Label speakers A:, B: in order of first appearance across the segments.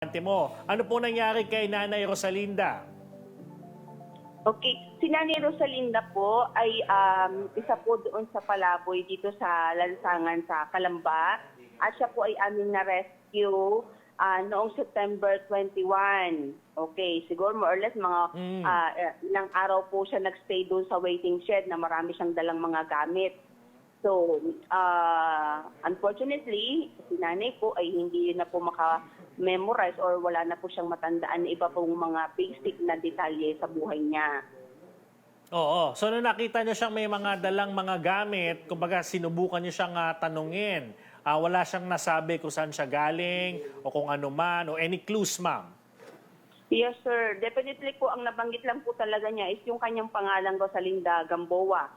A: Mo. Ano po nangyari kay Nanay Rosalinda?
B: Okay. Si Nanay Rosalinda po ay isa po doon sa palaboy dito sa lansangan sa Calamba. At siya po ay aming na-rescue noong September 21. Okay, siguro more or less mga ilang araw po siya nagstay doon sa waiting shed na marami siyang dalang mga gamit. So, unfortunately, si nanay po ay hindi na po maka-memorize or wala na po siyang matandaan na iba pong mga basic na detalye sa buhay niya.
A: Oo. So, nung nakita niyo siyang may mga dalang mga gamit, kumbaga sinubukan niyo siyang tanungin. Wala siyang nasabi kung saan siya galing o kung ano man o any clues, ma'am?
B: Yes, sir. Definitely po, ang nabanggit lang po talaga niya is yung kanyang pangalan, Rosalinda Gamboa.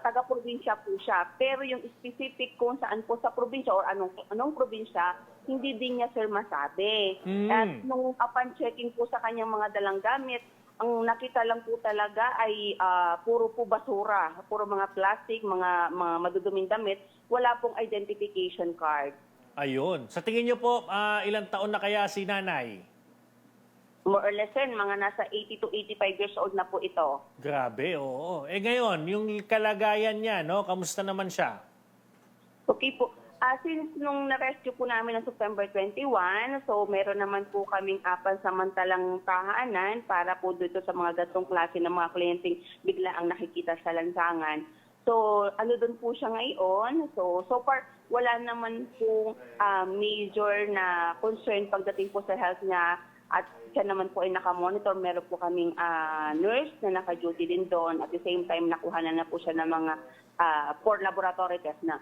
B: Taga-probinsya po siya. Pero yung specific kung saan po sa probinsya or anong probinsya, hindi din niya, sir, masabi. At nung upon checking po sa kanyang mga dalang gamit, ang nakita lang po talaga ay puro po basura, puro mga plastic, mga maduduming damit, wala pong identification card.
A: Ayun. Sa tingin niyo po, ilang taon na kaya si nanay?
B: More or less, sir, mga nasa 80 to 85 years old na po ito.
A: Grabe, oo. Ngayon, yung kalagayan niya, no? Kamusta naman siya?
B: Okay po. Since nung na-rescue po namin ng September 21, so meron naman po kaming samantalang tahanan para po dito sa mga gatong klase ng mga kliyenteng bigla ang nakikita sa lansangan. So, doon po siya ngayon. So far, wala naman po major na concern pagdating po sa health niya. At siya naman po ay nakamonitor. Meron po kaming nurse na naka-duty din doon. At the same time, nakuhanan na po siya ng mga for laboratory test na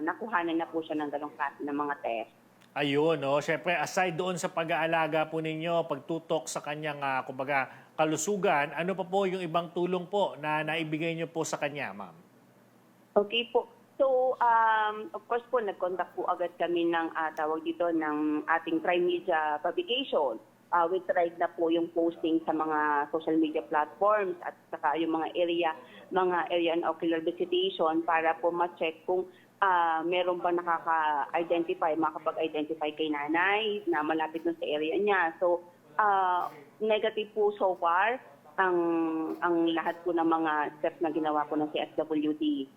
B: nakuhanan na po siya ng dalawang klase ng mga test.
A: Ayun, no? Siyempre, aside doon sa pag-aalaga po ninyo, pagtutok sa kanyang, kumbaga, kalusugan, ano pa po yung ibang tulong po na naibigay niyo po sa kanya, ma'am?
B: Okay po. So, of course po, nag-contact po agad kami ng tawag dito ng ating Crime Media publication. We tried na po yung posting sa mga social media platforms at saka yung mga area and ocular visitation para po ma-check kung meron ba makakapag-identify kay nanay na malapit na sa area niya. So, negative po so far ang lahat po ng mga steps na ginawa po ng CSWD.